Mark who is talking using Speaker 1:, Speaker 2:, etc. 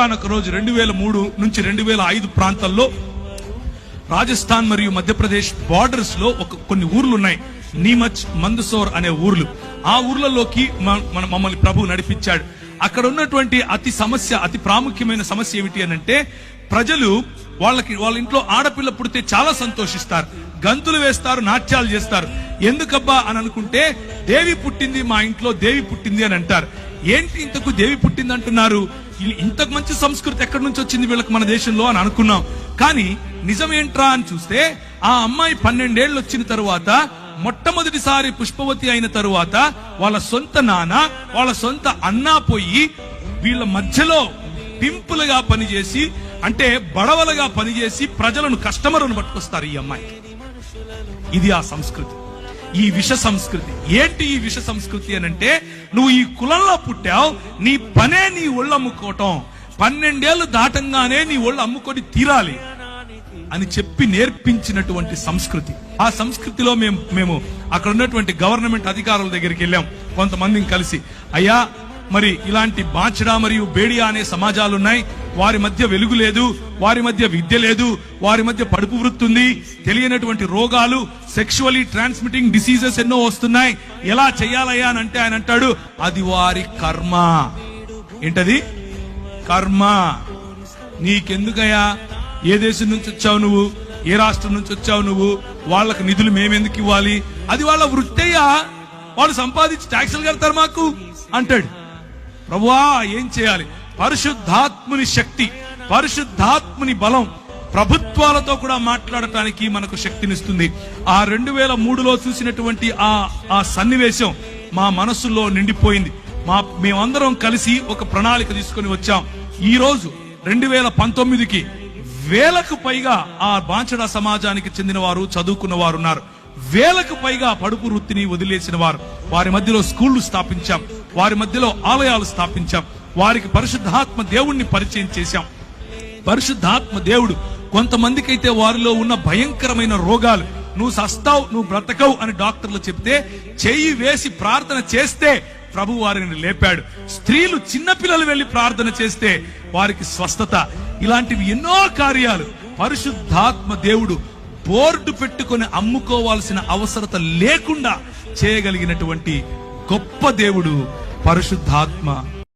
Speaker 1: ఒక రోజు 2003 నుంచి 2005 ప్రాంతాల్లో రాజస్థాన్ మరియు మధ్యప్రదేశ్ బార్డర్స్ లో కొన్ని ఊర్లు ఉన్నాయి. నీమచ్, మందసౌర్ అనే ఊర్లు. ఆ ఊర్లలోకి మమ్మల్ని ప్రభు నడిపించాడు. అక్కడ ఉన్నటువంటి అతి ప్రాముఖ్యమైన సమస్య ఏమిటి అనంటే, ప్రజలు వాళ్ళ ఇంట్లో ఆడపిల్ల పుడితే చాలా సంతోషిస్తారు, గంతులు వేస్తారు, నాట్యాలు చేస్తారు. ఎందుకబ్బా అని అనుకుంటే, దేవి పుట్టింది, మా ఇంట్లో దేవి పుట్టింది అని అంటారు. ఏంటి ఇంతకు దేవి పుట్టింది అంటున్నారు? ఇంతకు మంచి సంస్కృతి ఎక్కడి నుంచి వచ్చింది వీళ్ళకి మన దేశంలో అని అనుకున్నాం. కానీ నిజమేంట్రా అని చూస్తే, ఆ అమ్మాయి 12 ఏళ్ళు వచ్చిన తరువాత, మొట్టమొదటిసారి పుష్పవతి అయిన తరువాత, వాళ్ళ సొంత నాన్న, వాళ్ళ సొంత అన్న పోయి వీళ్ళ మధ్యలో పింపులుగా పనిచేసి, అంటే బడవలుగా పనిచేసి ప్రజలను, కస్టమర్లను పట్టుకొస్తారు ఈ అమ్మాయి. ఇది ఆ సంస్కృతి, ఈ విష సంస్కృతి. ఏంటి ఈ విష సంస్కృతి అనంటే, నువ్వు ఈ కులంలో పుట్టావు, నీ పనే నీ ఒళ్ళు అమ్ముకోవటం, 12 ఏళ్ళు దాటంగానే నీ ఒళ్ళు అమ్ముకొని తీరాలి అని చెప్పి నేర్పించినటువంటి సంస్కృతి. ఆ సంస్కృతిలో మేము అక్కడ ఉన్నటువంటి గవర్నమెంట్ అధికారుల దగ్గరికి వెళ్ళాం, కొంతమందిని కలిసి. అయ్యా, మరి ఇలాంటి బాచడా మరియు బేడియా అనే సమాజాలున్నాయి, వారి మధ్య వెలుగు లేదు, వారి మధ్య విద్య లేదు, వారి మధ్య పడుపు వృత్తి ఉంది, తెలియనటువంటి రోగాలు, సెక్షువల్లీ ట్రాన్స్మిటింగ్ డిసీజెస్ ఎన్నో వస్తున్నాయి, ఎలా చెయ్యాలయ్యా అని అంటే, ఆయన అంటాడు, అది వారి కర్మ. ఏంటది? కర్మ. నీకెందుకయ్యా? ఏ దేశం నుంచి వచ్చావు నువ్వు? ఏ రాష్ట్రం నుంచి వచ్చావు నువ్వు? వాళ్ళకి నిధులు మేమెందుకు ఇవ్వాలి? అది వాళ్ళ వృత్తయ్యా, వాళ్ళు సంపాదించి ట్యాక్సులు కడతారు మాకు అంటాడు. ప్రభువా, ఏం చేయాలి? పరిశుద్ధాత్ముని శక్తి, పరిశుద్ధాత్ముని బలం ప్రభుత్వాలతో కూడా మాట్లాడటానికి మనకు శక్తినిస్తుంది. ఆ 2003లో చూసినటువంటి ఆ సన్నివేశం మా మనసులో నిండిపోయింది. మేమందరం కలిసి ఒక ప్రణాళిక తీసుకొని వచ్చాం. ఈ రోజు 2019కి వేలకు పైగా ఆ బాంచడా సమాజానికి చెందిన వారు, చదువుకున్న వారు ఉన్నారు. వేలకు పైగా పడుపు వృత్తిని వదిలేసిన వారు. వారి మధ్యలో స్కూళ్లు స్థాపించాం, వారి మధ్యలో ఆలయాలు స్థాపించాం, వారికి పరిశుద్ధాత్మ దేవుణ్ణి పరిచయం చేశాం. పరిశుద్ధాత్మ దేవుడు కొంతమందికైతే వారిలో ఉన్న భయంకరమైన రోగాలు, నువ్వు సస్తావు, నువ్వు బ్రతకవు అని డాక్టర్లు చెప్తే, చెయ్యి వేసి ప్రార్థన చేస్తే ప్రభు వారిని లేపాడు. స్త్రీలు, చిన్నపిల్లలు వెళ్లి ప్రార్థన చేస్తే వారికి స్వస్థత. ఇలాంటివి ఎన్నో కార్యాలు పరిశుద్ధాత్మ దేవుడు బోర్డు పెట్టుకొని అమ్ముకోవాల్సిన అవసరత లేకుండా చేయగలిగినటువంటి గొప్ప దేవుడు పరిశుద్ధాత్మ.